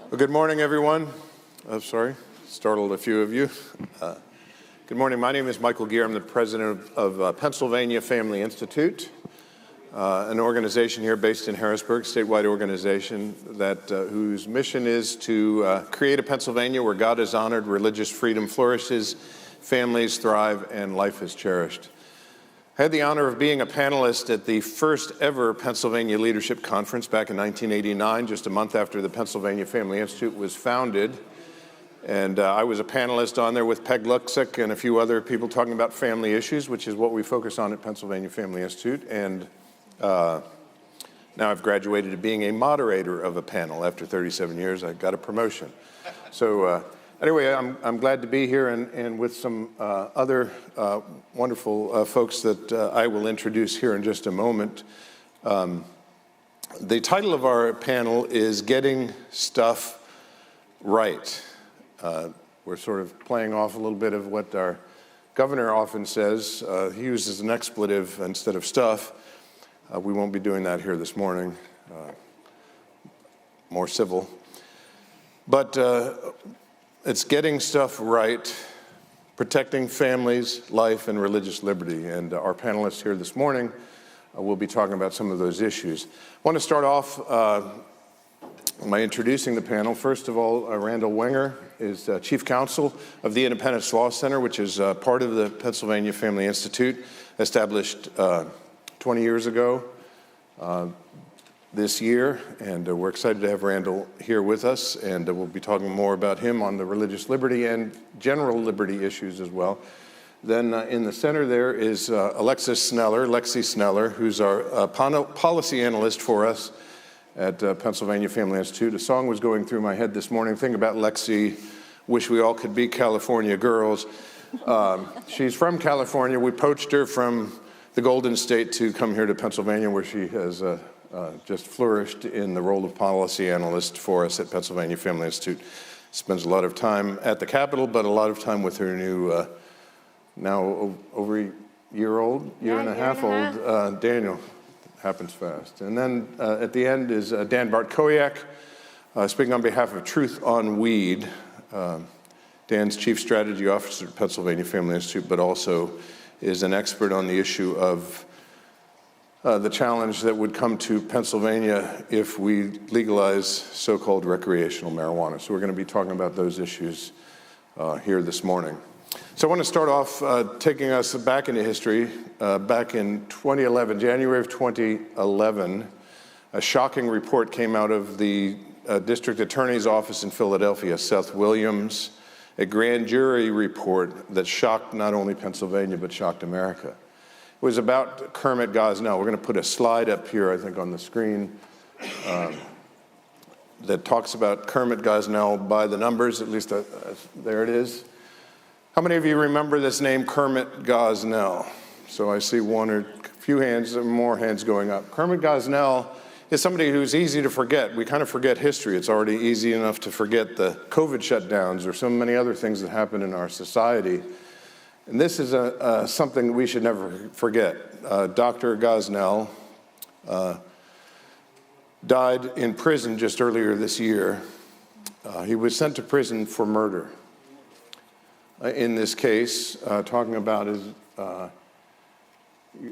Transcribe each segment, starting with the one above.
Well, good morning, everyone. Oh, sorry, startled a few of you. Good morning. My name is Michael Geer. I'm the president of Pennsylvania Family Institute, an organization here based in Harrisburg, statewide organization that whose mission is to create a Pennsylvania where God is honored, religious freedom flourishes, families thrive, and life is cherished. I had the honor of being a panelist at the first ever Pennsylvania Leadership Conference back in 1989, just a month after the Pennsylvania Family Institute was founded. And I was a panelist on there with Peg Luxick and a few other people talking about family issues, which is what we focus on at Pennsylvania Family Institute. And now I've graduated to being a moderator of a panel. After 37 years, I got a promotion. So anyway, I'm glad to be here and with some other wonderful folks that I will introduce here in just a moment. The title of our panel is Getting Stuff Right. We're sort of playing off a little bit of what our governor often says. He uses an expletive instead of stuff. We won't be doing that here this morning. More civil. But it's getting stuff right, protecting families, life, and religious liberty. And our panelists here this morning will be talking about some of those issues. I want to start off by introducing the panel. First of all, Randall Wenger is Chief Counsel of the Independence Law Center, which is part of the Pennsylvania Family Institute, established 20 years ago this year. And we're excited to have Randall here with us. And we'll be talking more about him on the religious liberty and general liberty issues as well. Then in the center there is Lexi Sneller, who's our policy analyst for us at Pennsylvania Family Institute. A song was going through my head this morning, think about Lexi, wish we all could be California girls. She's from California. We poached her from the Golden State to come here to Pennsylvania, where she has just flourished in the role of policy analyst for us at Pennsylvania Family Institute. Spends a lot of time at the Capitol, but a lot of time with her new, now over a year and a half old, Daniel. Happens fast. And then at the end is Dan Bartkowiak, speaking on behalf of Truth on Weed. Dan's Chief Strategy Officer at Pennsylvania Family Institute, but also is an expert on the issue of the challenge that would come to Pennsylvania if we legalize so-called recreational marijuana. So we're going to be talking about those issues here this morning. So I want to start off taking us back into history. Back in 2011, January of 2011, a shocking report came out of the District Attorney's Office in Philadelphia, Seth Williams, a grand jury report that shocked not only Pennsylvania, but shocked America. It was about Kermit Gosnell. We're going to put a slide up here, I think, on the screen that talks about Kermit Gosnell by the numbers, at least there it is. How many of you remember this name, Kermit Gosnell? So I see one or a few hands, more hands going up. Kermit Gosnell is somebody who's easy to forget. We kind of forget history. It's already easy enough to forget the COVID shutdowns or so many other things that happen in our society. And this is something we should never forget. Dr. Gosnell died in prison just earlier this year. He was sent to prison for murder. In this case, talking about his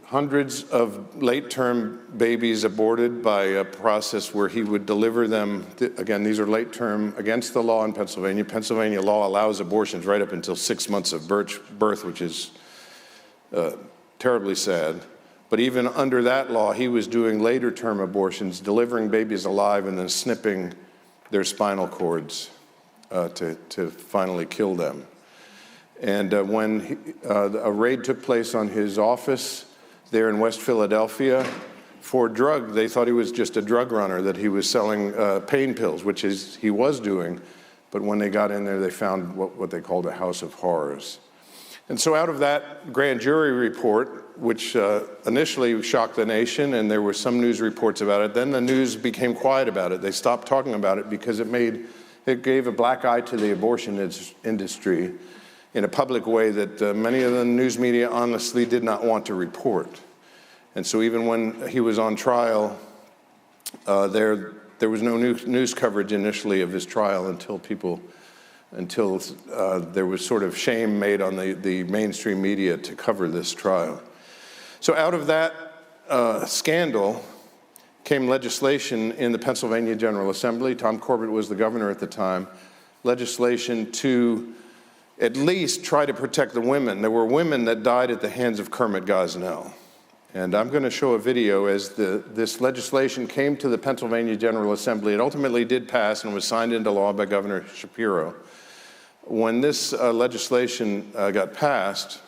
hundreds of late-term babies aborted by a process where he would deliver them. Again, these are late-term against the law in Pennsylvania. Pennsylvania law allows abortions right up until 6 months of birth, which is terribly sad. But even under that law, he was doing later-term abortions, delivering babies alive and then snipping their spinal cords to finally kill them. And when a raid took place on his office there in West Philadelphia for they thought he was just a drug runner, that he was selling pain pills, which he was doing. But when they got in there, they found what they called a house of horrors. And so out of that grand jury report, which initially shocked the nation, and there were some news reports about it, then the news became quiet about it. They stopped talking about it because it gave a black eye to the abortion industry in a public way that many of the news media honestly did not want to report. And so even when he was on trial, there there was no news coverage initially of his trial until there was sort of shame made on the mainstream media to cover this trial. So out of that scandal came legislation in the Pennsylvania General Assembly. Tom Corbett was the governor at the time. Legislation to at least try to protect the women. There were women that died at the hands of Kermit Gosnell. And I'm going to show a video as this legislation came to the Pennsylvania General Assembly. It ultimately did pass and was signed into law by Governor Shapiro. When this legislation got passed,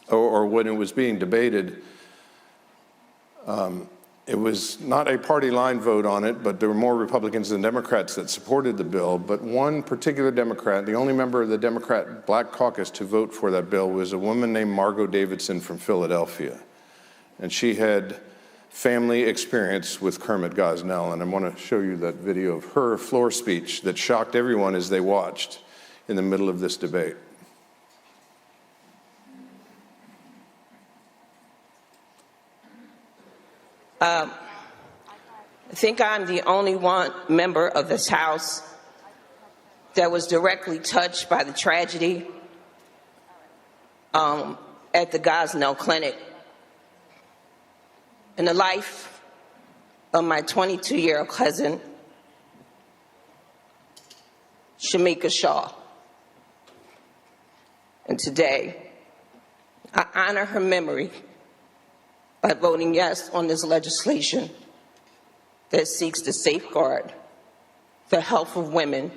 or when it was being debated, it was not a party line vote on it, but there were more Republicans than Democrats that supported the bill. But one particular Democrat, the only member of the Democrat Black Caucus to vote for that bill, was a woman named Margot Davidson from Philadelphia. And she had family experience with Kermit Gosnell. And I want to show you that video of her floor speech that shocked everyone as they watched in the middle of this debate. I think I'm the only member of this House that was directly touched by the tragedy at the Gosnell Clinic. In the life of my 22-year-old cousin, Shamika Shaw. And today, I honor her memory by voting yes on this legislation that seeks to safeguard the health of women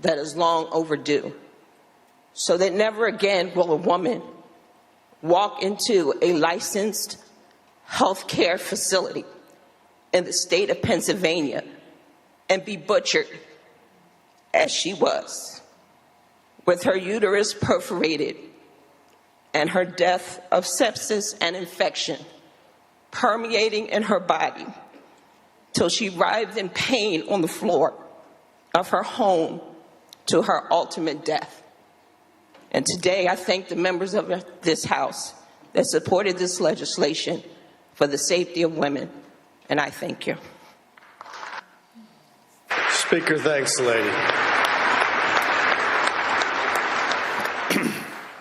that is long overdue, so that never again will a woman walk into a licensed healthcare facility in the state of Pennsylvania and be butchered as she was, with her uterus perforated and her death of sepsis and infection permeating in her body till she writhed in pain on the floor of her home to her ultimate death. And today I thank the members of this House that supported this legislation for the safety of women, and I thank you. Speaker thanks the lady.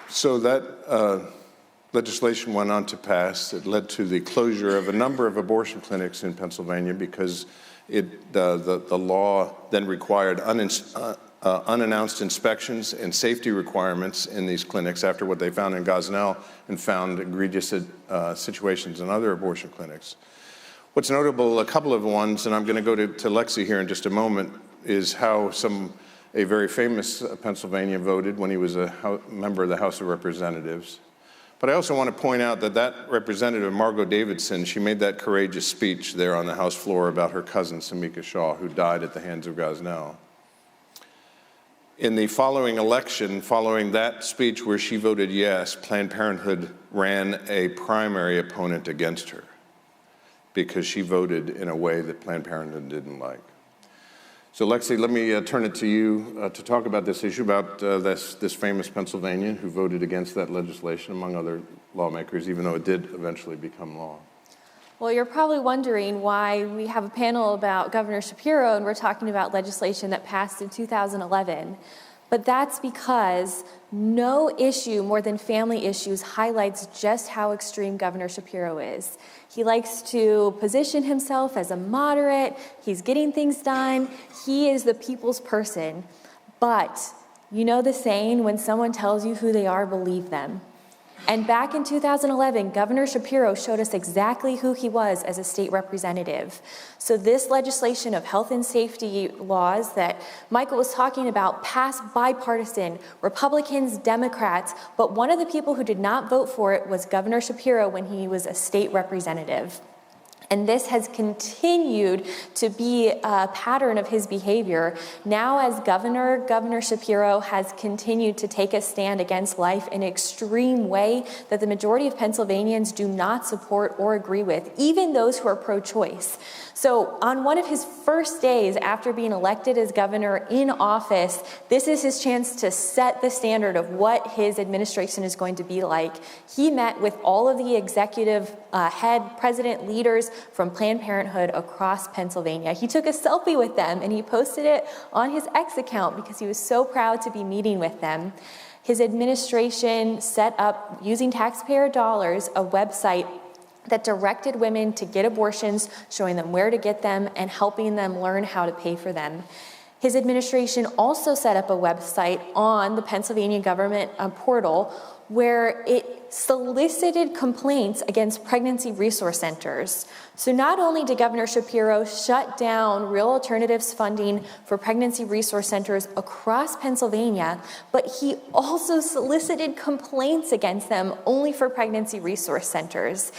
So that legislation went on to pass. It led to the closure of a number of abortion clinics in Pennsylvania because the law then required unannounced inspections and safety requirements in these clinics after what they found in Gosnell and found egregious situations in other abortion clinics. What's notable, a couple of ones, and I'm going to go to Lexi here in just a moment, is how a very famous Pennsylvania voted when he was a member of the House of Representatives. But I also want to point out that Representative Margot Davidson, she made that courageous speech there on the House floor about her cousin, Shamika Shaw, who died at the hands of Gosnell. In the following election, following that speech where she voted yes, Planned Parenthood ran a primary opponent against her because she voted in a way that Planned Parenthood didn't like. So Lexi, let me turn it to you to talk about this issue, about this famous Pennsylvanian who voted against that legislation, among other lawmakers, even though it did eventually become law. Well, you're probably wondering why we have a panel about Governor Shapiro and we're talking about legislation that passed in 2011. But that's because no issue more than family issues highlights just how extreme Governor Shapiro is. He likes to position himself as a moderate. He's getting things done. He is the people's person. But you know the saying, when someone tells you who they are, believe them. And back in 2011, Governor Shapiro showed us exactly who he was as a state representative. So this legislation of health and safety laws that Michael was talking about passed bipartisan, Republicans, Democrats, but one of the people who did not vote for it was Governor Shapiro when he was a state representative. And this has continued to be a pattern of his behavior. Now as governor, Governor Shapiro has continued to take a stand against life in an extreme way that the majority of Pennsylvanians do not support or agree with, even those who are pro-choice. So on one of his first days after being elected as governor in office, this is his chance to set the standard of what his administration is going to be like. He met with all of the executive head president leaders from Planned Parenthood across Pennsylvania. He took a selfie with them and he posted it on his X account because he was so proud to be meeting with them. His administration set up, using taxpayer dollars, a website that directed women to get abortions, showing them where to get them and helping them learn how to pay for them. His administration also set up a website on the Pennsylvania government portal where it solicited complaints against pregnancy resource centers. So not only did Governor Shapiro shut down Real Alternatives funding for pregnancy resource centers across Pennsylvania, but he also solicited complaints against them only for pregnancy resource centers.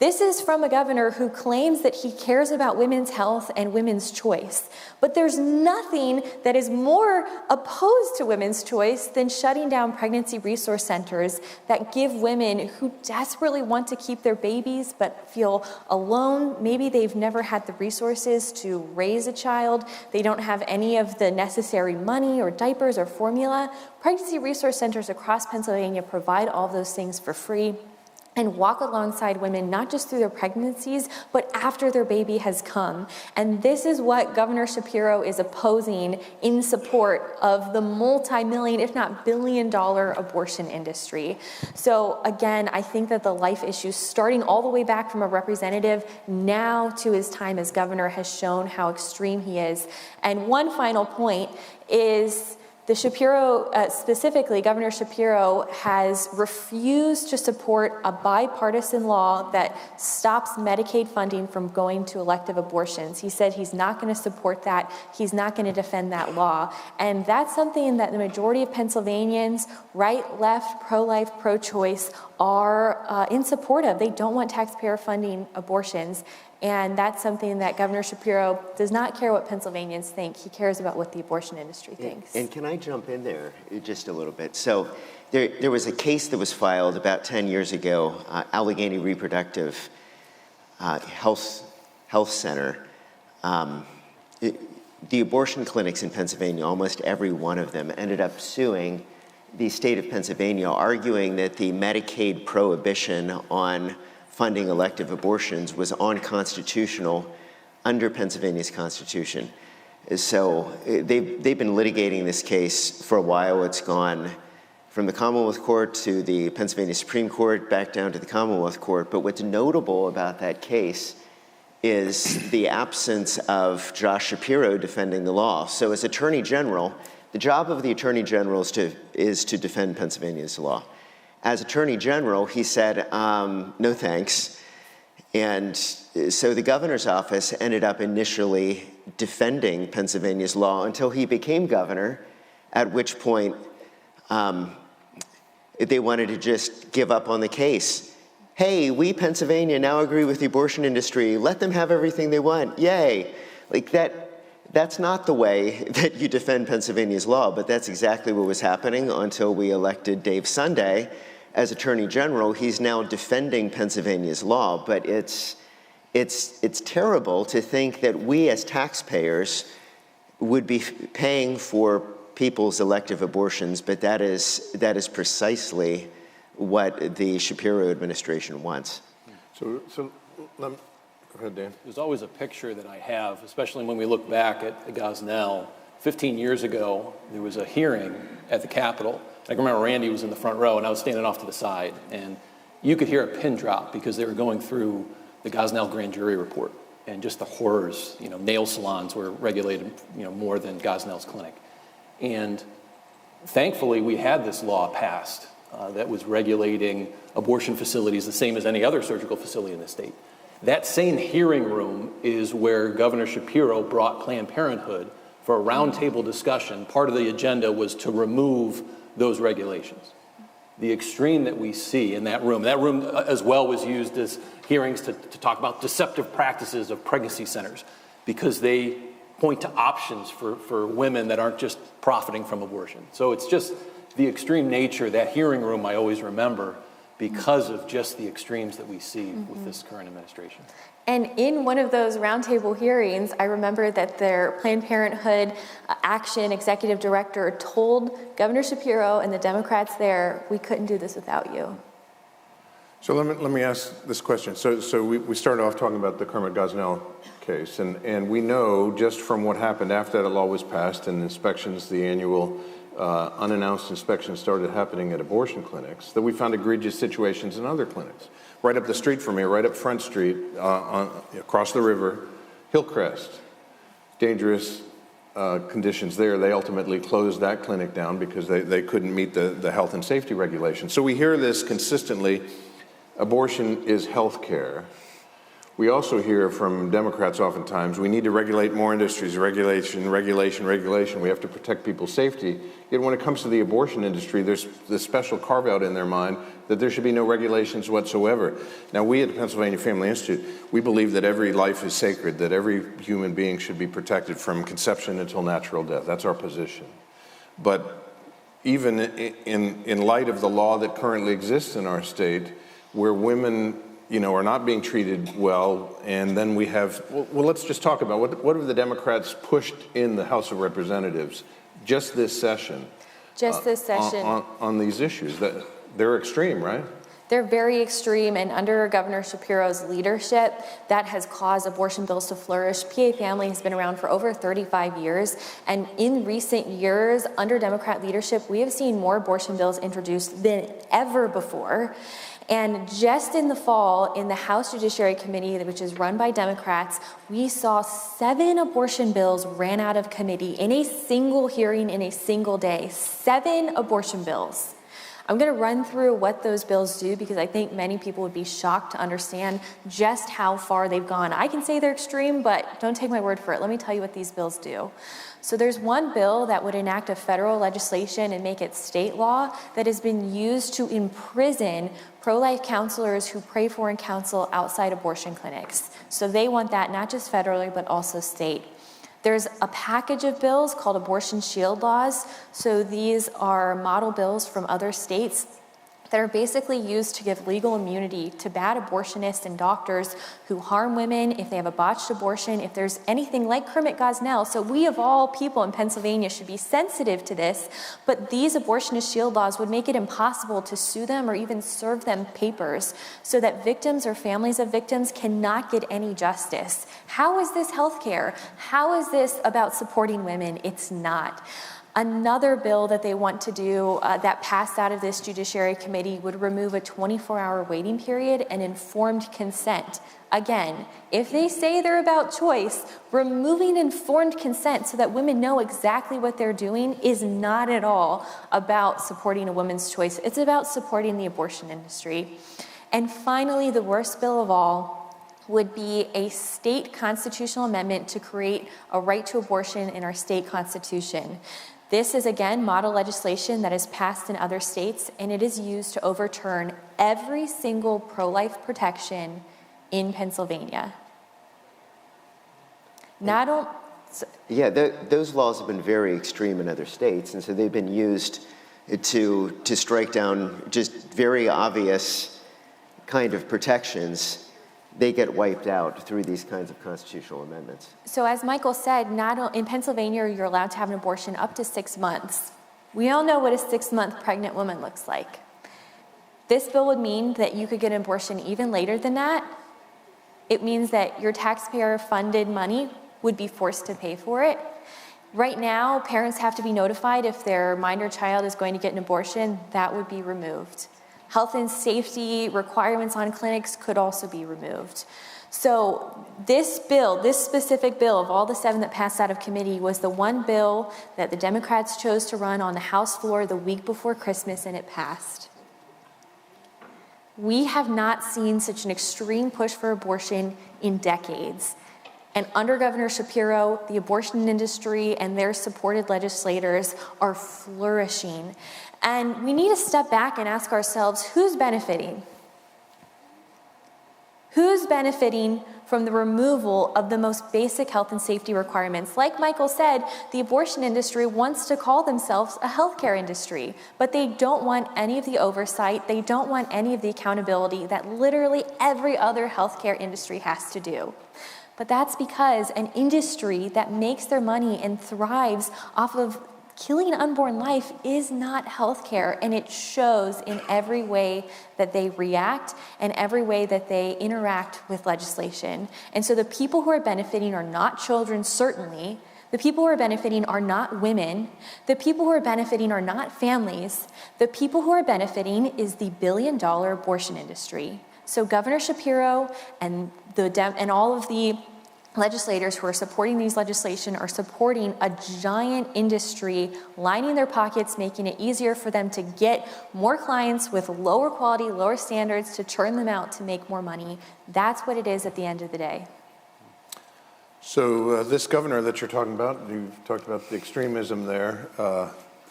This is from a governor who claims that he cares about women's health and women's choice. But there's nothing that is more opposed to women's choice than shutting down pregnancy resource centers that give women who desperately want to keep their babies but feel alone. Maybe they've never had the resources to raise a child. They don't have any of the necessary money or diapers or formula. Pregnancy resource centers across Pennsylvania provide all those things for free and walk alongside women, not just through their pregnancies, but after their baby has come. And this is what Governor Shapiro is opposing in support of the multi-million, if not billion-dollar abortion industry. So again, I think that the life issues, starting all the way back from a representative now to his time as governor, has shown how extreme he is. And one final point is, the Shapiro, specifically, Governor Shapiro has refused to support a bipartisan law that stops Medicaid funding from going to elective abortions. He said he's not going to support that. He's not going to defend that law. And that's something that the majority of Pennsylvanians, right, left, pro-life, pro-choice, are in support of. They don't want taxpayer funding abortions. And that's something that Governor Shapiro does not care what Pennsylvanians think. He cares about what the abortion industry thinks. And can I jump in there just a little bit? So there was a case that was filed about 10 years ago, Allegheny Reproductive Health Center. The abortion clinics in Pennsylvania, almost every one of them, ended up suing the state of Pennsylvania, arguing that the Medicaid prohibition on funding elective abortions was unconstitutional under Pennsylvania's constitution. So they've been litigating this case for a while. It's gone from the Commonwealth Court to the Pennsylvania Supreme Court, back down to the Commonwealth Court. But what's notable about that case is the absence of Josh Shapiro defending the law. So as Attorney General, the job of the Attorney General is to defend Pennsylvania's law. As Attorney General, he said, no thanks. And so the governor's office ended up initially defending Pennsylvania's law until he became governor, at which point they wanted to just give up on the case. Hey, we, Pennsylvania, now agree with the abortion industry. Let them have everything they want. Yay. Like that's not the way that you defend Pennsylvania's law, but that's exactly what was happening until we elected Dave Sunday as Attorney General. He's now defending Pennsylvania's law, but it's terrible to think that we as taxpayers would be paying for people's elective abortions, but that is precisely what the Shapiro administration wants. So go ahead, Dan. There's always a picture that I have, especially when we look back at the Gosnell. 15 years ago, there was a hearing at the Capitol. I can remember Randy was in the front row and I was standing off to the side, and you could hear a pin drop because they were going through the Gosnell grand jury report and just the horrors. Nail salons were regulated, more than Gosnell's clinic. And thankfully we had this law passed that was regulating abortion facilities the same as any other surgical facility in the state. That same hearing room is where Governor Shapiro brought Planned Parenthood for a roundtable discussion. Part of the agenda was to remove those regulations. The extreme that we see in that room as well was used as hearings to talk about deceptive practices of pregnancy centers, because they point to options for women that aren't just profiting from abortion. So it's just the extreme nature. That hearing room I always remember because of just the extremes that we see with this current administration. And in one of those roundtable hearings, I remember that their Planned Parenthood Action Executive Director told Governor Shapiro and the Democrats there, we couldn't do this without you. So let me ask this question. So we started off talking about the Kermit Gosnell case, and we know just from what happened after that law was passed and inspections, the annual unannounced inspections started happening at abortion clinics, that we found egregious situations in other clinics. Right up the street from me, right up Front Street, across the river, Hillcrest, dangerous conditions there. They ultimately closed that clinic down because they couldn't meet the health and safety regulations. So we hear this consistently. Abortion is health care. We also hear from Democrats oftentimes, we need to regulate more industries, regulation. We have to protect people's safety. Yet when it comes to the abortion industry, there's this special carve out in their mind that there should be no regulations whatsoever. Now, we at the Pennsylvania Family Institute, we believe that every life is sacred, that every human being should be protected from conception until natural death. That's our position. But even in light of the law that currently exists in our state, where women, are not being treated well, and then we have, well, let's just talk about what have the Democrats pushed in the House of Representatives just this session? On these issues. That they're extreme, right? They're very extreme, and under Governor Shapiro's leadership, that has caused abortion bills to flourish. PA Family has been around for over 35 years, and in recent years, under Democrat leadership, we have seen more abortion bills introduced than ever before. And just in the fall, in the House Judiciary Committee, which is run by Democrats, we saw 7 abortion bills ran out of committee in a single hearing in a single day. 7 abortion bills. I'm going to run through what those bills do because I think many people would be shocked to understand just how far they've gone. I can say they're extreme, but don't take my word for it. Let me tell you what these bills do. So there's one bill that would enact a federal legislation and make it state law that has been used to imprison pro-life counselors who pray for and counsel outside abortion clinics. So they want that not just federally, but also state. There's a package of bills called abortion shield laws. So these are model bills from other states that are basically used to give legal immunity to bad abortionists and doctors who harm women if they have a botched abortion, if there's anything like Kermit Gosnell. So we of all people in Pennsylvania should be sensitive to this, but these abortionist shield laws would make it impossible to sue them or even serve them papers so that victims or families of victims cannot get any justice. How is this healthcare? How is this about supporting women? It's not. Another bill that they want to do that passed out of this Judiciary Committee would remove a 24-hour waiting period and informed consent. Again, if they say they're about choice, removing informed consent so that women know exactly what they're doing is not at all about supporting a woman's choice. It's about supporting the abortion industry. And finally, the worst bill of all would be a state constitutional amendment to create a right to abortion in our state constitution. This is, again, model legislation that is passed in other states, and it is used to overturn every single pro-life protection in Pennsylvania. Those laws have been very extreme in other states, and so they've been used to strike down just very obvious kind of protections. They get wiped out through these kinds of constitutional amendments. So as Michael said, in Pennsylvania, you're allowed to have an abortion up to 6 months. We all know what a 6-month pregnant woman looks like. This bill would mean that you could get an abortion even later than that. It means that your taxpayer-funded money would be forced to pay for it. Right now, parents have to be notified if their minor child is going to get an abortion. That would be removed. Health and safety requirements on clinics could also be removed. So this specific bill, of all the 7 that passed out of committee, was the one bill that the Democrats chose to run on the House floor the week before Christmas, and it passed. We have not seen such an extreme push for abortion in decades. And under Governor Shapiro, the abortion industry and their supported legislators are flourishing. And we need to step back and ask ourselves, who's benefiting? Who's benefiting from the removal of the most basic health and safety requirements? Like Michael said, the abortion industry wants to call themselves a healthcare industry, but they don't want any of the oversight, they don't want any of the accountability that literally every other healthcare industry has to do. But that's because an industry that makes their money and thrives off of killing an unborn life is not healthcare, and it shows in every way that they react and every way that they interact with legislation. And so the people who are benefiting are not children, certainly. The people who are benefiting are not women. The people who are benefiting are not families. The people who are benefiting is the billion-dollar abortion industry. So Governor Shapiro and all of the legislators who are supporting these legislation are supporting a giant industry lining their pockets, making it easier for them to get more clients with lower quality, lower standards, to churn them out to make more money. That's what it is at the end of the day. So this governor that you're talking about, you've talked about the extremism there,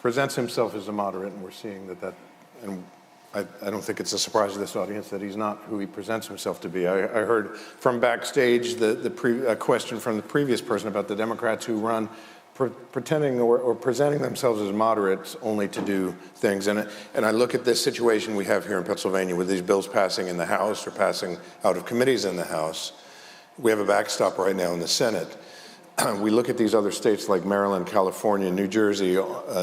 presents himself as a moderate, and we're seeing that, and I don't think it's a surprise to this audience that he's not who he presents himself to be. I heard from backstage a question from the previous person about the Democrats who run pretending or presenting themselves as moderates only to do things. And I look at this situation we have here in Pennsylvania with these bills passing in the House or passing out of committees in the House. We have a backstop right now in the Senate. We look at these other states like Maryland, California, New Jersey,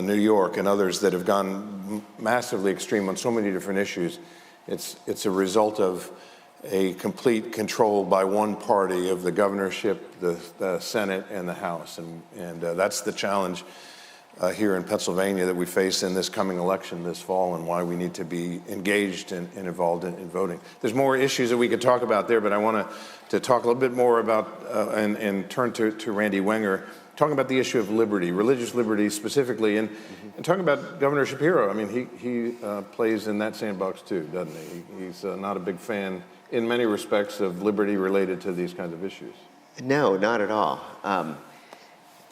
New York, and others that have gone massively extreme on so many different issues. It's a result of a complete control by one party of the governorship, the Senate, and the House. And that's the challenge here in Pennsylvania that we face in this coming election this fall, and why we need to be engaged and involved in voting. There's more issues that we could talk about there, but I want to talk a little bit more about and turn to Randy Wenger, talking about the issue of liberty, religious liberty specifically, and talking about Governor Shapiro. I mean, he plays in that sandbox too, doesn't he? He's not a big fan in many respects of liberty related to these kinds of issues. No, not at all.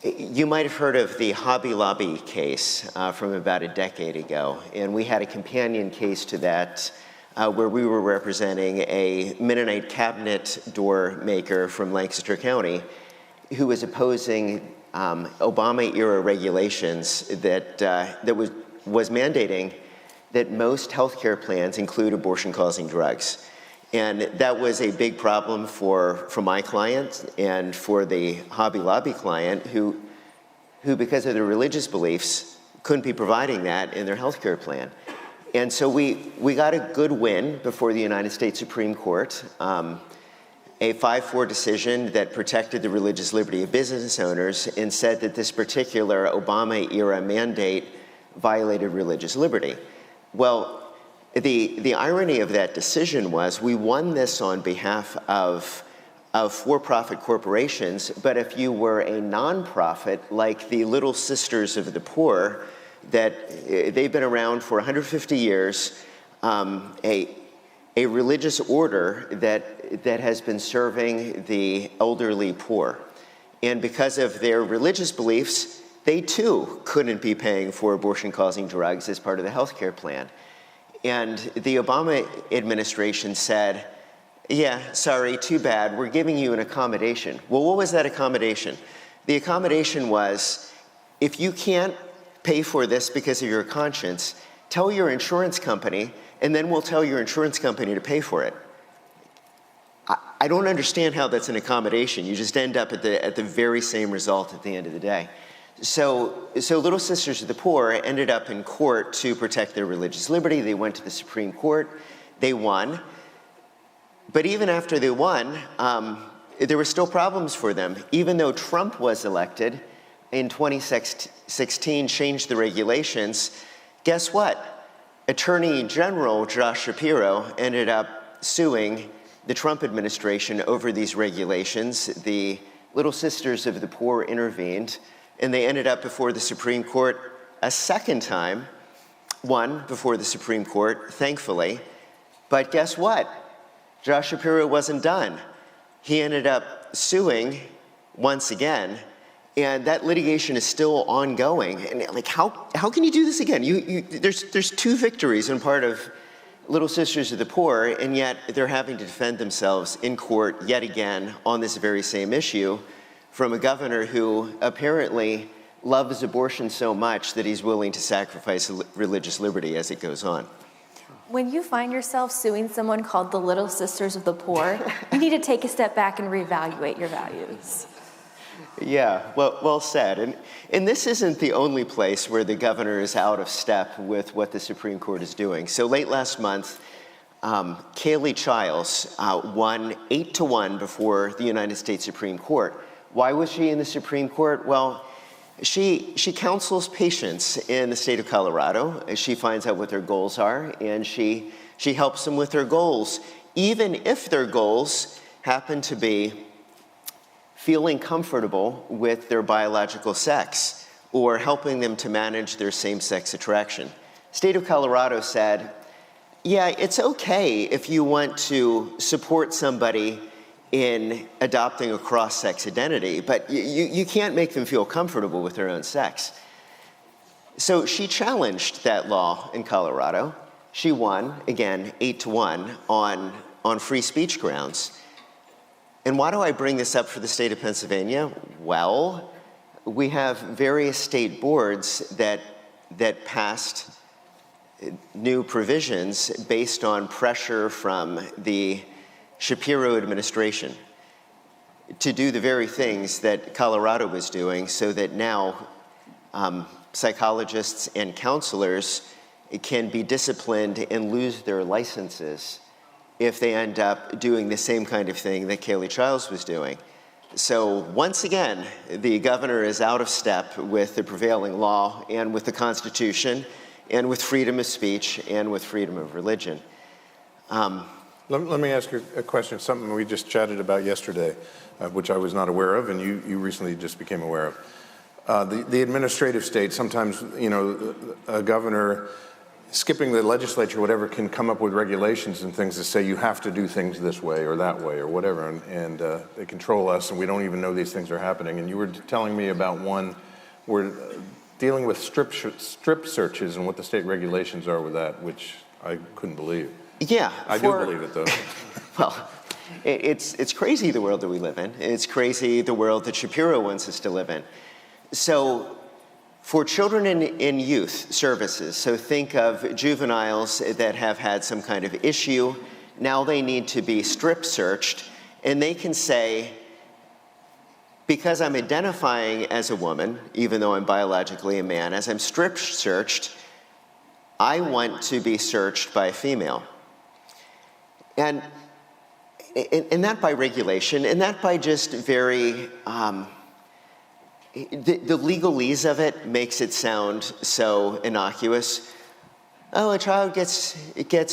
You might have heard of the Hobby Lobby case from about a decade ago, and we had a companion case to that where we were representing a Mennonite cabinet door maker from Lancaster County who was opposing Obama-era regulations that was mandating that most healthcare plans include abortion-causing drugs. And that was a big problem for my client and for the Hobby Lobby client who because of their religious beliefs, couldn't be providing that in their healthcare plan. And so we got a good win before the United States Supreme Court, a 5-4 decision that protected the religious liberty of business owners and said that this particular Obama-era mandate violated religious liberty. Well, the irony of that decision was we won this on behalf of for-profit corporations, but if you were a nonprofit like the Little Sisters of the Poor, that they've been around for 150 years, a religious order that has been serving the elderly poor. And because of their religious beliefs, they too couldn't be paying for abortion-causing drugs as part of the healthcare plan. And the Obama administration said, yeah, sorry, too bad, we're giving you an accommodation. Well, what was that accommodation? The accommodation was, if you can't pay for this because of your conscience, tell your insurance company, and then we'll tell your insurance company to pay for it. I don't understand how that's an accommodation. You just end up at the very same result at the end of the day. So Little Sisters of the Poor ended up in court to protect their religious liberty. They went to the Supreme Court. They won. But even after they won, there were still problems for them. Even though Trump was elected in 2016, changed the regulations, guess what? Attorney General Josh Shapiro ended up suing the Trump administration over these regulations. The Little Sisters of the Poor intervened, and they ended up before the Supreme Court a second time, won before the Supreme Court, thankfully. But guess what? Josh Shapiro wasn't done. He ended up suing once again, and that litigation is still ongoing. And like, how can you do this again? There's 2 victories in part of Little Sisters of the Poor, and yet they're having to defend themselves in court yet again on this very same issue from a governor who apparently loves abortion so much that he's willing to sacrifice religious liberty as it goes on. When you find yourself suing someone called the Little Sisters of the Poor, you need to take a step back and reevaluate your values. Yeah, well said. And this isn't the only place where the governor is out of step with what the Supreme Court is doing. So late last month, Kaylee Childs won 8-1 before the United States Supreme Court. Why was she in the Supreme Court? Well, she counsels patients in the state of Colorado. She finds out what their goals are, and she helps them with their goals, even if their goals happen to be feeling comfortable with their biological sex or helping them to manage their same-sex attraction. State of Colorado said, yeah, it's okay if you want to support somebody in adopting a cross-sex identity, but you can't make them feel comfortable with their own sex. So she challenged that law in Colorado. She won, again, 8-1 on free speech grounds. And why do I bring this up for the state of Pennsylvania? Well, we have various state boards that passed new provisions based on pressure from the Shapiro administration to do the very things that Colorado was doing, so that now psychologists and counselors can be disciplined and lose their licenses if they end up doing the same kind of thing that Kaylee Childs was doing. So once again, the governor is out of step with the prevailing law and with the Constitution and with freedom of speech and with freedom of religion. Let me ask you a question, something we just chatted about yesterday, which I was not aware of, and you recently just became aware of. The administrative state, sometimes, a governor skipping the legislature, whatever, can come up with regulations and things that say you have to do things this way or that way or whatever, and they control us, and we don't even know these things are happening. And you were telling me about one where dealing with strip searches and what the state regulations are with that, which I couldn't believe. Yeah. I do believe it, though. Well, it's crazy the world that we live in. It's crazy the world that Shapiro wants us to live in. So for children and youth services, so think of juveniles that have had some kind of issue. Now they need to be strip searched, and they can say, because I'm identifying as a woman, even though I'm biologically a man, as I'm strip searched, I want to be searched by a female. And that by regulation, and that by just very, the legalese of it makes it sound so innocuous. Oh, a child gets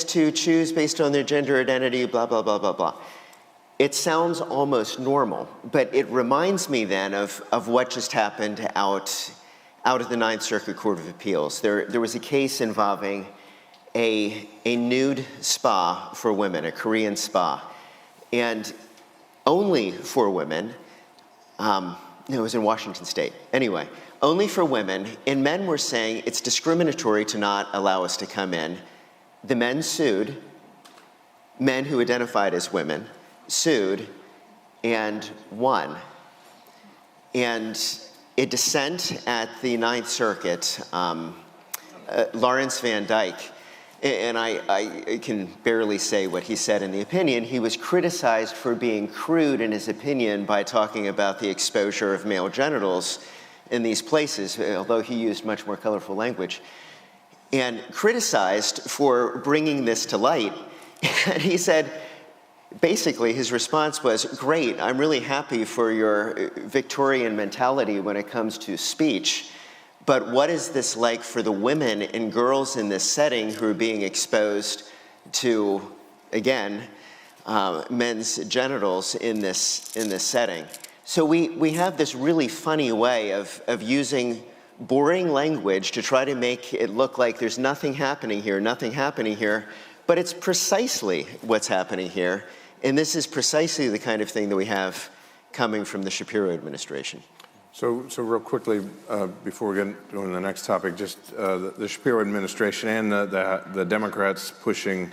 to choose based on their gender identity, blah, blah, blah, blah, blah. It sounds almost normal, but it reminds me then of what just happened out at the Ninth Circuit Court of Appeals. There was a case involving a nude spa for women, a Korean spa, and only for women. It was in Washington State. Anyway, only for women, and men were saying it's discriminatory to not allow us to come in. The men sued, men who identified as women sued, and won. And a dissent at the Ninth Circuit, Lawrence Van Dyke, and I can barely say what he said in the opinion. He was criticized for being crude in his opinion by talking about the exposure of male genitals in these places, although he used much more colorful language, and criticized for bringing this to light. And he said, basically, his response was, great, I'm really happy for your Victorian mentality when it comes to speech. But what is this like for the women and girls in this setting who are being exposed to, again, men's genitals in this setting? So we have this really funny way of using boring language to try to make it look like there's nothing happening here, but it's precisely what's happening here. And this is precisely the kind of thing that we have coming from the Shapiro administration. So real quickly, before we get to the next topic, just the Shapiro administration and the Democrats pushing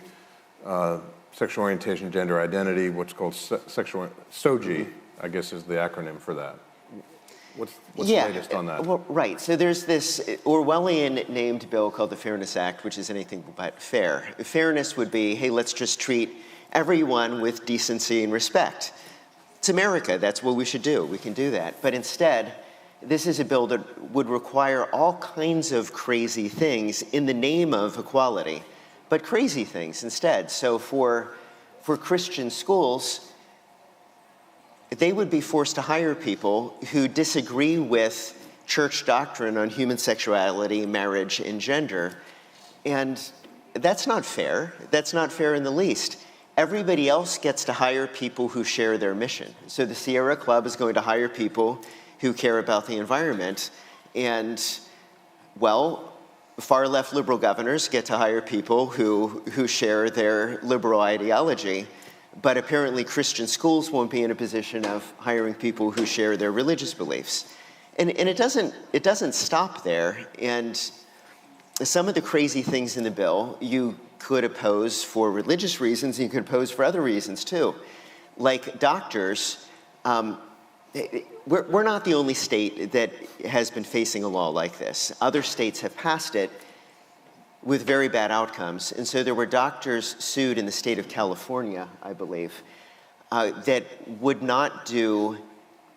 sexual orientation, gender identity, what's called SOGI, I guess is the acronym for that. What's the latest on that? Well, right. So there's this Orwellian named bill called the Fairness Act, which is anything but fair. Fairness would be, hey, let's just treat everyone with decency and respect. It's America, that's what we should do, we can do that. But instead, this is a bill that would require all kinds of crazy things in the name of equality, but crazy things instead. So for Christian schools, they would be forced to hire people who disagree with church doctrine on human sexuality, marriage, and gender. And that's not fair. That's not fair in the least. Everybody else gets to hire people who share their mission. So the Sierra Club is going to hire people who care about the environment. And, well, far-left liberal governors get to hire people who share their liberal ideology. But apparently Christian schools won't be in a position of hiring people who share their religious beliefs. And it doesn't stop there. And some of the crazy things in the bill you could oppose for religious reasons, and you could oppose for other reasons too. Like doctors, we're not the only state that has been facing a law like this. Other states have passed it with very bad outcomes. And so there were doctors sued in the state of California, I believe, that would not do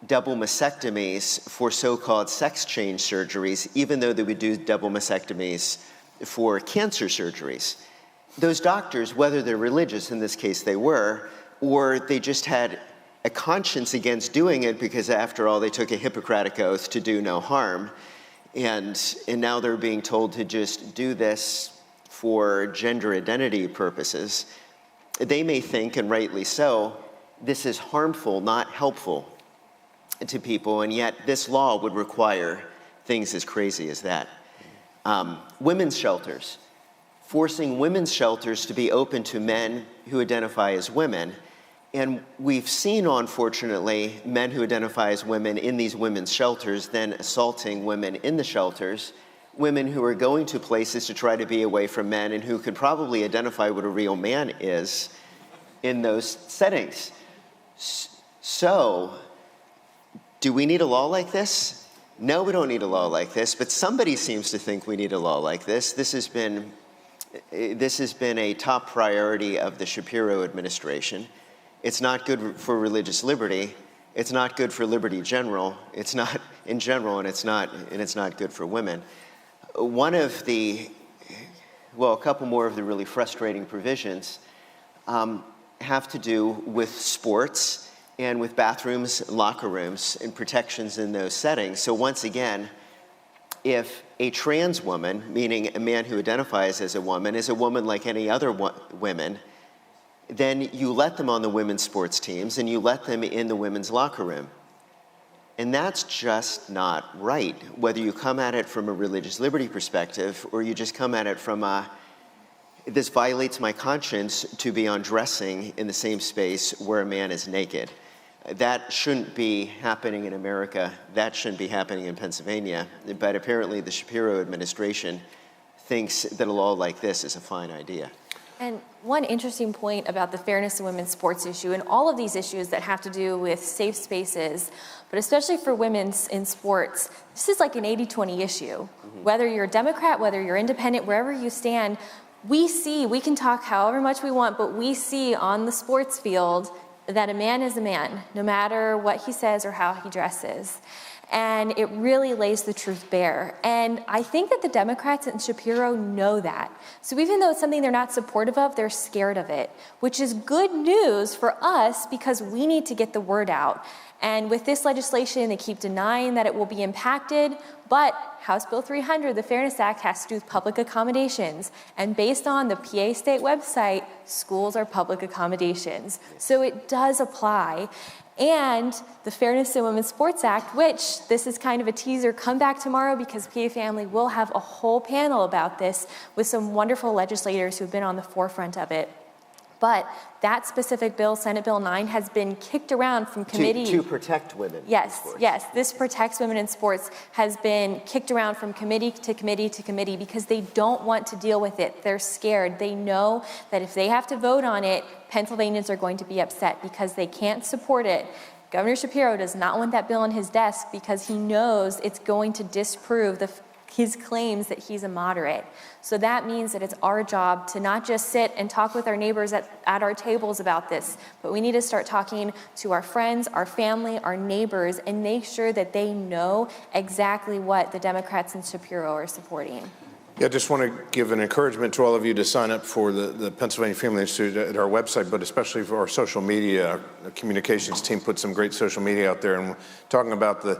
double mastectomies for so-called sex change surgeries, even though they would do double mastectomies for cancer surgeries. Those doctors, whether they're religious, in this case they were, or they just had a conscience against doing it because after all they took a Hippocratic oath to do no harm, and now they're being told to just do this for gender identity purposes. They may think, and rightly so, this is harmful, not helpful to people, and yet this law would require things as crazy as that. Women's shelters. Forcing women's shelters to be open to men who identify as women. And we've seen, unfortunately, men who identify as women in these women's shelters then assaulting women in the shelters, women who are going to places to try to be away from men and who could probably identify what a real man is in those settings. So, do we need a law like this? No, we don't need a law like this, but somebody seems to think we need a law like this. This has been a top priority of the Shapiro administration. It's not good for religious liberty. It's not good for liberty general. It's not in general, and it's not good for women. A couple more of the really frustrating provisions have to do with sports and with bathrooms, locker rooms, and protections in those settings. So once again, if a trans woman, meaning a man who identifies as a woman, is a woman like any other women, then you let them on the women's sports teams and you let them in the women's locker room. And that's just not right, whether you come at it from a religious liberty perspective or you just come at it from this violates my conscience to be undressing in the same space where a man is naked. That shouldn't be happening in America. That shouldn't be happening in Pennsylvania. But apparently the Shapiro administration thinks that a law like this is a fine idea. And one interesting point about the fairness of women's sports issue and all of these issues that have to do with safe spaces, but especially for women in sports, this is like an 80-20 issue. Mm-hmm. Whether you're a Democrat, whether you're independent, wherever you stand, we can talk however much we want, but we see on the sports field that a man is a man, no matter what he says or how he dresses. And it really lays the truth bare. And I think that the Democrats and Shapiro know that. So even though it's something they're not supportive of, they're scared of it, which is good news for us because we need to get the word out. And with this legislation, they keep denying that it will be impacted, but House Bill 300, the Fairness Act, has to do with public accommodations. And based on the PA state website, schools are public accommodations. So it does apply. And the Fairness in Women's Sports Act, which this is kind of a teaser, come back tomorrow because PA Family will have a whole panel about this with some wonderful legislators who've been on the forefront of it. But that specific bill, Senate Bill 9, has been kicked around from committee. To protect women. Yes, in sports. yes. This protects women in sports has been kicked around from committee to committee to committee because they don't want to deal with it. They're scared. They know that if they have to vote on it, Pennsylvanians are going to be upset because they can't support it. Governor Shapiro does not want that bill on his desk because he knows it's going to disprove the his claims that he's a moderate. So that means that it's our job to not just sit and talk with our neighbors at our tables about this, but we need to start talking to our friends, our family, our neighbors, and make sure that they know exactly what the Democrats in Shapiro are supporting. Yeah, I just want to give an encouragement to all of you to sign up for the Pennsylvania Family Institute at our website, but especially for our social media. Our communications team put some great social media out there, and we're talking about the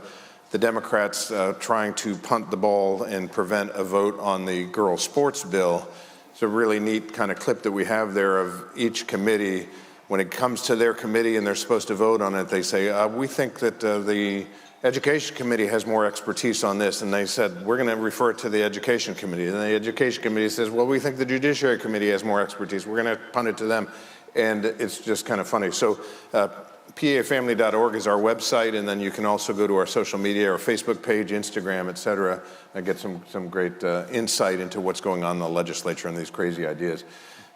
Democrats trying to punt the ball and prevent a vote on the girls' sports bill. It's a really neat kind of clip that we have there of each committee. When it comes to their committee and they're supposed to vote on it, they say, we think that the Education Committee has more expertise on this, and they said, we're going to refer it to the Education Committee. And the Education Committee says, well, we think the Judiciary Committee has more expertise. We're going to punt it to them. And it's just kind of funny. So PAFamily.org is our website, and then you can also go to our social media, our Facebook page, Instagram, et cetera, and get some great insight into what's going on in the legislature and these crazy ideas.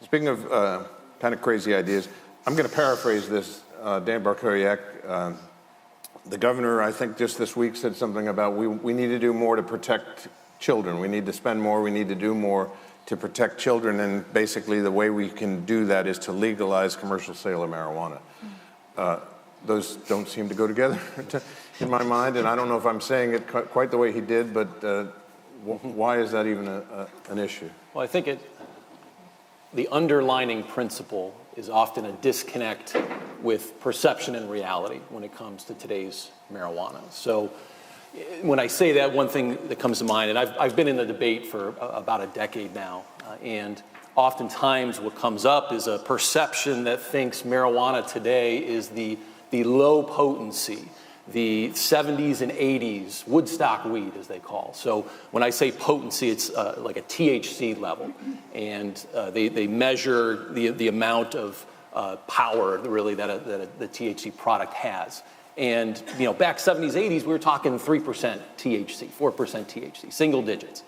Speaking of kind of crazy ideas, I'm going to paraphrase this. Dan Bartkowiak, the governor, I think just this week said something about we need to do more to protect children. We need to spend more. We need to do more to protect children. And basically the way we can do that is to legalize commercial sale of marijuana. Those don't seem to go together in my mind. And I don't know if I'm saying it quite the way he did, but why is that even an issue? Well, I think the underlining principle is often a disconnect with perception and reality when it comes to today's marijuana. So when I say that, one thing that comes to mind, and I've been in the debate for about a decade now, and oftentimes what comes up is a perception that thinks marijuana today is the low potency, the 70s and 80s Woodstock weed, as they call. So when I say potency, it's like a THC level, and they measure the amount of power really that the THC product has. And back 70s, 80s, we were talking 3% THC, 4% THC, single digits,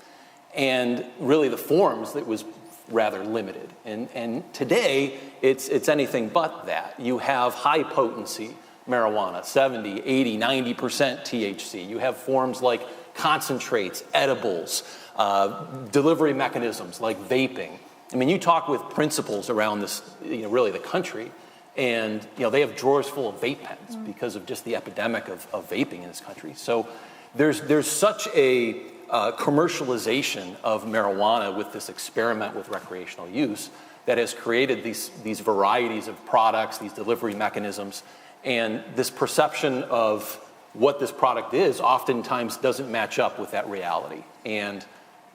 and really the forms that was rather limited. And today it's anything but that. You have high potency marijuana, 70, 80, 90% THC. You have forms like concentrates, edibles, delivery mechanisms like vaping. I mean, you talk with principals around this, really the country, and they have drawers full of vape pens because of just the epidemic of vaping in this country. So there's such a commercialization of marijuana with this experiment with recreational use that has created these varieties of products, these delivery mechanisms, and this perception of what this product is oftentimes doesn't match up with that reality. And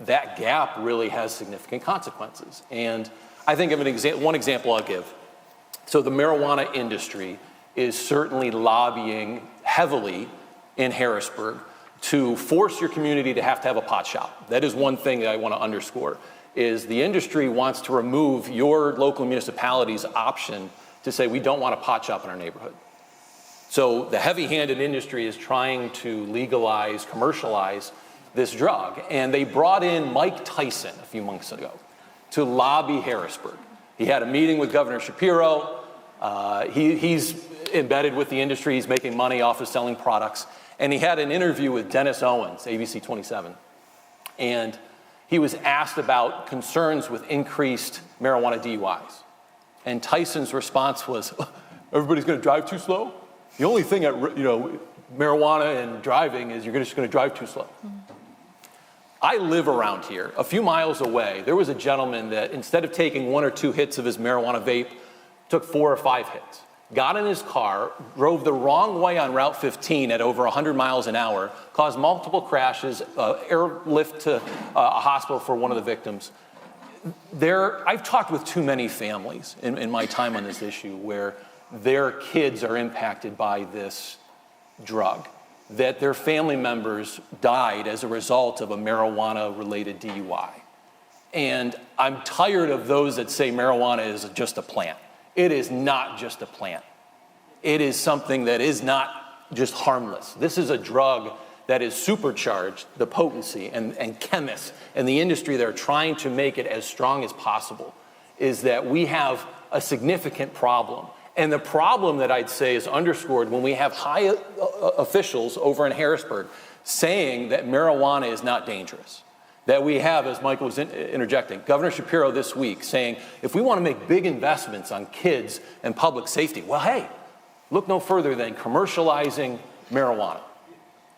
that gap really has significant consequences. And I think of one example I'll give. So the marijuana industry is certainly lobbying heavily in Harrisburg to force your community to have a pot shop. That is one thing that I want to underscore, is the industry wants to remove your local municipality's option to say we don't want a pot shop in our neighborhood. So the heavy-handed industry is trying to legalize, commercialize this drug. And they brought in Mike Tyson a few months ago to lobby Harrisburg. He had a meeting with Governor Shapiro. He's embedded with the industry. He's making money off of selling products. And he had an interview with Dennis Owens, ABC 27. And he was asked about concerns with increased marijuana DUIs. And Tyson's response was, everybody's going to drive too slow? The only thing at marijuana and driving is you're just going to drive too slow. I live around here. A few miles away, there was a gentleman that instead of taking 1 or 2 hits of his marijuana vape, took 4 or 5 hits. Got in his car, drove the wrong way on Route 15 at over 100 miles an hour, caused multiple crashes, airlift to a hospital for one of the victims. I've talked with too many families in my time on this issue where their kids are impacted by this drug, that their family members died as a result of a marijuana-related DUI. And I'm tired of those that say marijuana is just a plant. It is not just a plant. It is something that is not just harmless. This is a drug that is supercharged, the potency, and chemists and the industry that are trying to make it as strong as possible, is that we have a significant problem. And the problem that I'd say is underscored when we have high officials over in Harrisburg saying that marijuana is not dangerous. That we have, as Michael was interjecting, Governor Shapiro this week saying, if we want to make big investments on kids and public safety, well, hey, look no further than commercializing marijuana.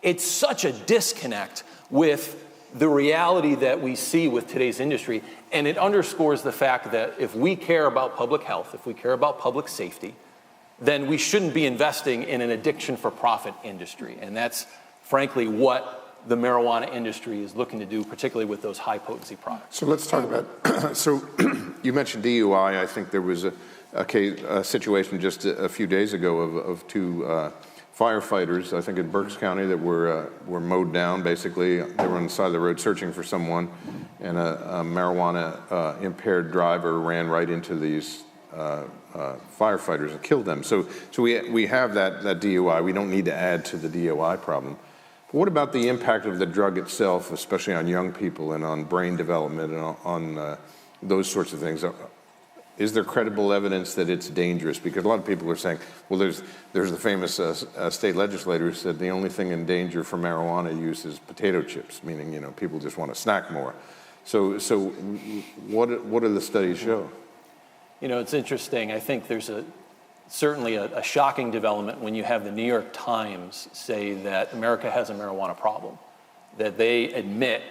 It's such a disconnect with the reality that we see with today's industry, and it underscores the fact that if we care about public health, if we care about public safety, then we shouldn't be investing in an addiction for profit industry. And that's frankly what the marijuana industry is looking to do, particularly with those high potency products. So let's talk about, so you mentioned DUI. I think there was a situation just a few days ago of two firefighters, I think in Berks County, that were mowed down. Basically, they were on the side of the road searching for someone, and a marijuana impaired driver ran right into these firefighters and killed them. So we have that DUI. We don't need to add to the DUI problem. What about the impact of the drug itself, especially on young people and on brain development and on those sorts of things? Is there credible evidence that it's dangerous? Because a lot of people are saying, well, there's the famous state legislator who said the only thing in danger for marijuana use is potato chips, meaning, you know, people just want to snack more. So what do the studies show? You know, it's interesting. I think there's certainly a shocking development when you have the New York Times say that America has a marijuana problem, that they admit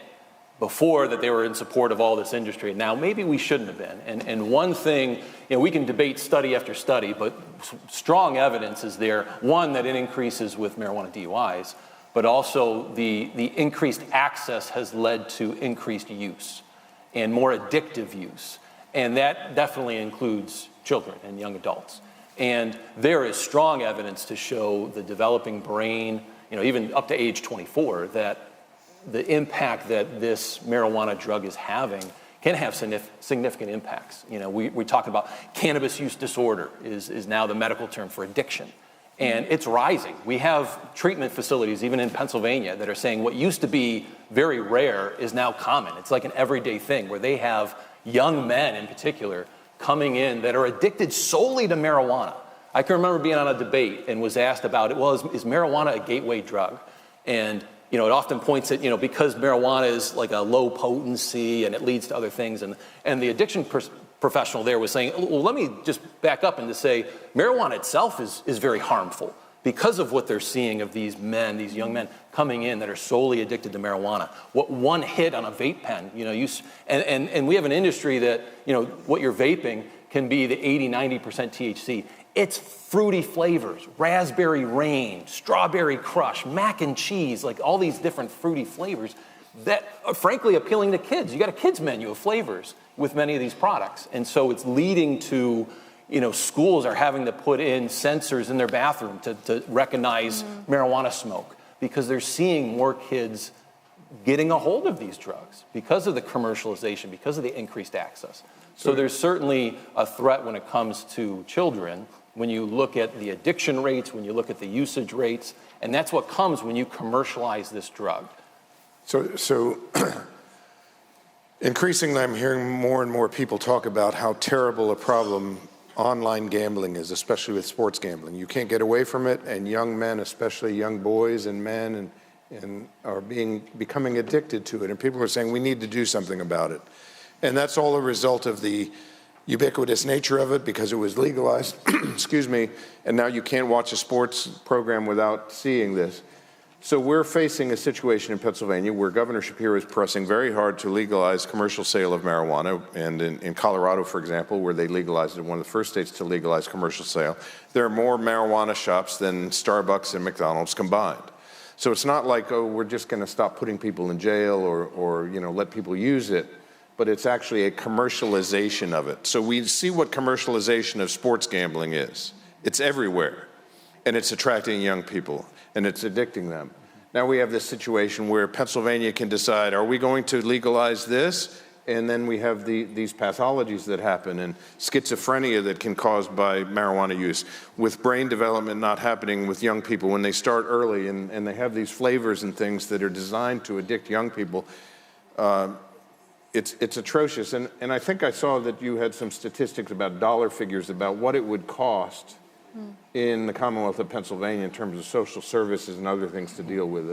before that they were in support of all this industry. Now, maybe we shouldn't have been. And one thing, you know, we can debate study after study, but strong evidence is there, one, that it increases with marijuana DUIs, but also the increased access has led to increased use and more addictive use. And that definitely includes children and young adults. And there is strong evidence to show the developing brain, you know, even up to age 24, that the impact that this marijuana drug is having can have significant impacts. You know, we talk about cannabis use disorder is now the medical term for addiction. And it's rising. We have treatment facilities, even in Pennsylvania, that are saying what used to be very rare is now common. It's like an everyday thing where they have young men in particular coming in that are addicted solely to marijuana. I can remember being on a debate and was asked about it, well, is marijuana a gateway drug? And, you know, it often points at, you know, because marijuana is like a low potency and it leads to other things. And the addiction professional there was saying, well, let me just back up and to say marijuana itself is very harmful because of what they're seeing of these men, these young men coming in that are solely addicted to marijuana. What one hit on a vape pen, you know, and we have an industry that, you know, what you're vaping can be the 80-90% THC. It's fruity flavors, raspberry rain, strawberry crush, mac and cheese, like all these different fruity flavors that are frankly appealing to kids. You got a kids menu of flavors with many of these products. And so it's leading to, you know, schools are having to put in sensors in their bathroom to recognize marijuana smoke because they're seeing more kids getting a hold of these drugs because of the commercialization, because of the increased access. So there's certainly a threat when it comes to children when you look at the addiction rates, when you look at the usage rates, and that's what comes when you commercialize this drug. So increasingly, I'm hearing more and more people talk about how terrible a problem online gambling is, especially with sports gambling. You can't get away from it, and young men, especially young boys and men, and are becoming addicted to it. And people are saying we need to do something about it. And that's all a result of the ubiquitous nature of it because it was legalized, excuse me, and now you can't watch a sports program without seeing this. So we're facing a situation in Pennsylvania where Governor Shapiro is pressing very hard to legalize commercial sale of marijuana. And in Colorado, for example, where they legalized it, one of the first states to legalize commercial sale, there are more marijuana shops than Starbucks and McDonald's combined. So it's not like, oh, we're just going to stop putting people in jail or you know, let people use it, but it's actually a commercialization of it. So we see what commercialization of sports gambling is. It's everywhere, and it's attracting young people, and it's addicting them. Now we have this situation where Pennsylvania can decide, are we going to legalize this? And then we have these pathologies that happen and schizophrenia that can caused by marijuana use, with brain development not happening with young people when they start early, and they have these flavors and things that are designed to addict young people. it's atrocious. And I think I saw that you had some statistics about dollar figures about what it would cost in the Commonwealth of Pennsylvania in terms of social services and other things to deal with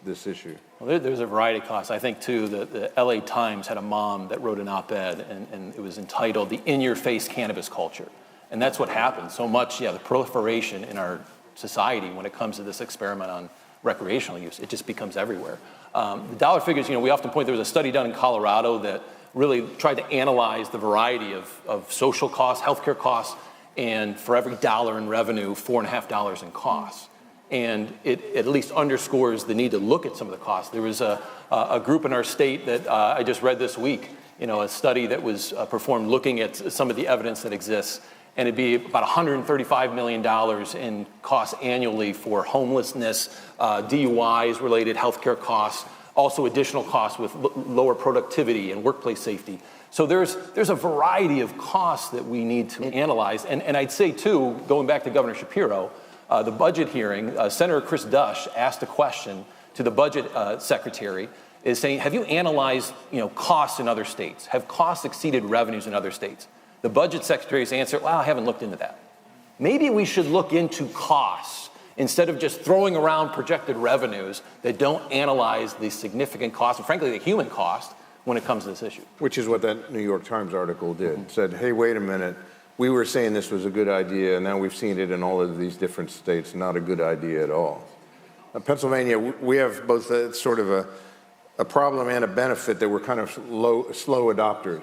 this issue. Well, there's a variety of costs. I think, too, the LA Times had a mom that wrote an op-ed, and it was entitled "The In-Your-Face Cannabis Culture." And that's what happens so much, the proliferation in our society when it comes to this experiment on recreational use. It just becomes everywhere. The dollar figures, we often point, there was a study done in Colorado that really tried to analyze the variety of social costs, healthcare costs, and for every dollar in revenue, $4.50 in costs. And it at least underscores the need to look at some of the costs. There was a group in our state that I just read this week, a study that was performed looking at some of the evidence that exists, and it'd be about $135 million in costs annually for homelessness, DUIs related healthcare costs, also additional costs with lower productivity and workplace safety. So there's a variety of costs that we need to analyze. And I'd say, too, going back to Governor Shapiro, the budget hearing, Senator Chris Dush asked a question to the budget secretary, is saying, have you analyzed costs in other states? Have costs exceeded revenues in other states? The budget secretary's answer, well, I haven't looked into that. Maybe we should look into costs instead of just throwing around projected revenues that don't analyze the significant cost, and frankly, the human cost when it comes to this issue. Which is what that New York Times article did. Said, hey, wait a minute. We were saying this was a good idea, and now we've seen it in all of these different states. Not a good idea at all. Pennsylvania, we have both a sort of a problem and a benefit that we're kind of slow adopters.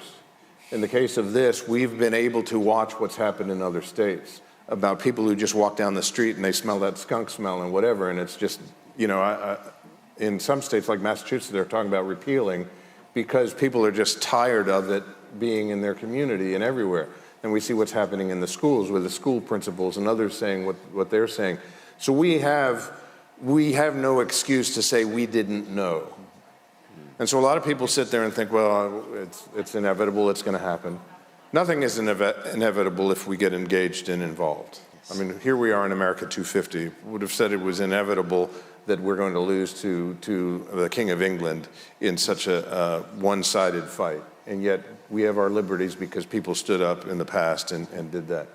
In the case of this, we've been able to watch what's happened in other states about people who just walk down the street and they smell that skunk smell and whatever, and it's just, in some states like Massachusetts, they're talking about repealing because people are just tired of it being in their community and everywhere. And we see what's happening in the schools with the school principals and others saying what they're saying. So we have no excuse to say we didn't know. And so a lot of people sit there and think, well, it's inevitable, it's going to happen. Nothing is inevitable if we get engaged and involved. I mean, here we are in America 250. Would have said it was inevitable that we're going to lose to the King of England in such a one-sided fight. And yet we have our liberties because people stood up in the past and did that.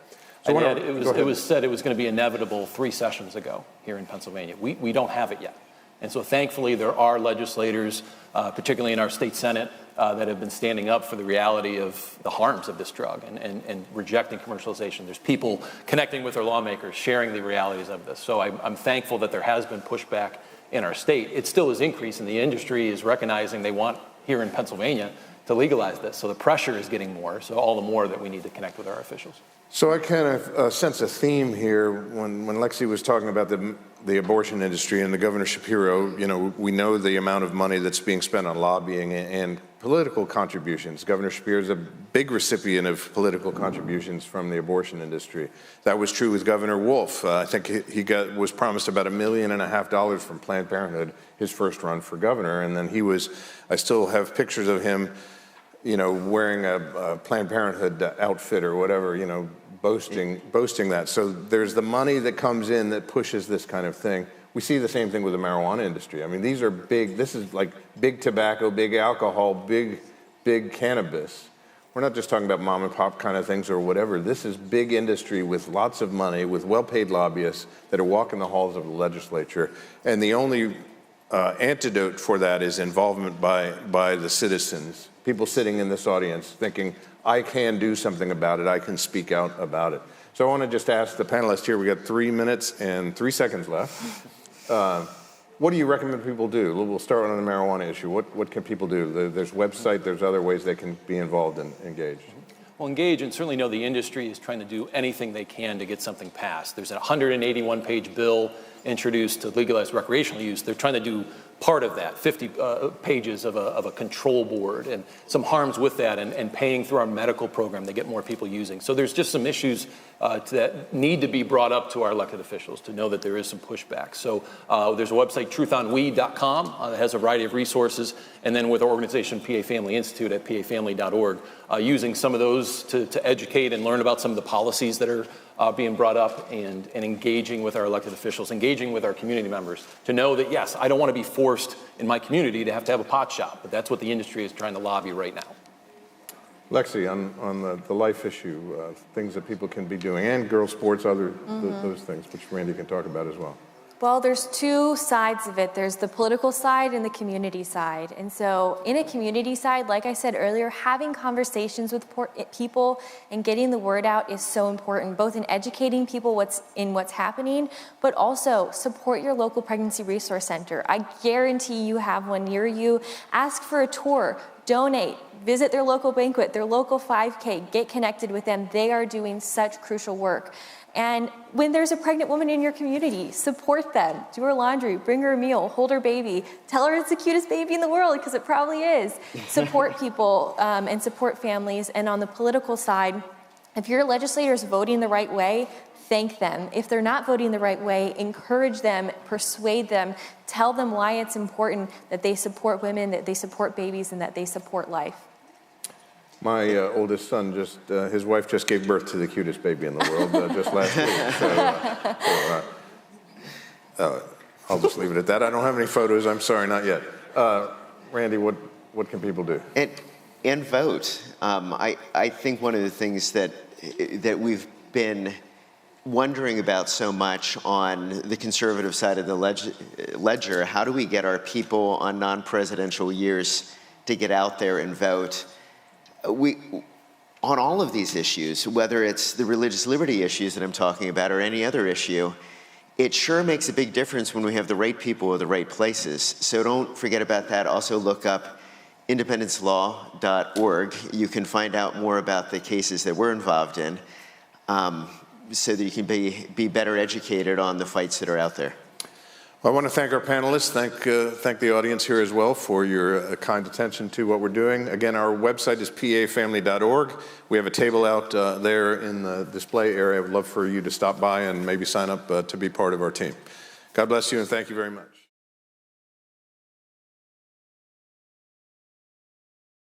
So it was said it was going to be inevitable 3 sessions ago here in Pennsylvania. We don't have it yet. And so thankfully there are legislators, particularly in our state Senate, that have been standing up for the reality of the harms of this drug and rejecting commercialization. There's people connecting with their lawmakers, sharing the realities of this. So I'm thankful that there has been pushback in our state. It still is increasing. The industry is recognizing they want here in Pennsylvania to legalize this. So the pressure is getting more. So all the more that we need to connect with our officials. So I kind of sense a theme here when Lexi was talking about the abortion industry and the Governor Shapiro. We know the amount of money that's being spent on lobbying and political contributions. Governor Shapiro is a big recipient of political contributions from the abortion industry. That was true with Governor Wolf. I think he was promised about $1.5 million from Planned Parenthood his first run for governor, and then I still have pictures of him, wearing a Planned Parenthood outfit or whatever, boasting that. So there's the money that comes in that pushes this kind of thing. We see the same thing with the marijuana industry. I mean, these are big, this is like big tobacco, big alcohol, big cannabis. We're not just talking about mom and pop kind of things or whatever. This is big industry with lots of money, with well-paid lobbyists that are walking the halls of the legislature. And the only antidote for that is involvement by the citizens, people sitting in this audience thinking, I can do something about it, I can speak out about it. So I want to just ask the panelists here, we got 3 minutes and 3 seconds left. What do you recommend people do? We'll start on the marijuana issue. What can people do? There's website, there's other ways they can be involved and engaged. Well, engage, and certainly know the industry is trying to do anything they can to get something passed. There's a 181-page bill introduced to legalize recreational use. They're trying to do part of that, 50 pages of a control board and some harms with that and paying through our medical program to get more people using. So there's just some issues that need to be brought up to our elected officials to know that there is some pushback. So there's a website, truthonweed.com, that has a variety of resources, and then with our organization, PA Family Institute at pafamily.org, using some of those to educate and learn about some of the policies that are being brought up and engaging with our elected officials, engaging with our community members, to know that, yes, I don't want to be forced in my community to have a pot shop, but that's what the industry is trying to lobby right now. Lexi, on the life issue, things that people can be doing, and girls' sports, those things, which Randy can talk about as well. Well, there's two sides of it. There's the political side and the community side. And so in a community side, like I said earlier, having conversations with people and getting the word out is so important, both in educating people what's happening, but also support your local pregnancy resource center. I guarantee you have one near you. Ask for a tour, donate, visit their local banquet, their local 5K, get connected with them. They are doing such crucial work. And when there's a pregnant woman in your community, support them, do her laundry, bring her a meal, hold her baby, tell her it's the cutest baby in the world, because it probably is. Support people and support families. And on the political side, if your legislator is voting the right way, thank them. If they're not voting the right way, encourage them, persuade them, tell them why it's important that they support women, that they support babies, and that they support life. My oldest son his wife just gave birth to the cutest baby in the world just last week. So I'll just leave it at that. I don't have any photos. I'm sorry, not yet. Randy, what can people do? And vote. I think one of the things that we've been wondering about so much on the conservative side of the ledger, how do we get our people on non-presidential years to get out there and vote? On all of these issues, whether it's the religious liberty issues that I'm talking about or any other issue, it sure makes a big difference when we have the right people at the right places. So don't forget about that. Also look up independencelaw.org. You can find out more about the cases that we're involved in so that you can be better educated on the fights that are out there. Well, I want to thank our panelists, thank the audience here as well for your kind attention to what we're doing. Again, our website is pafamily.org. We have a table out there in the display area. I would love for you to stop by and maybe sign up to be part of our team. God bless you and thank you very much.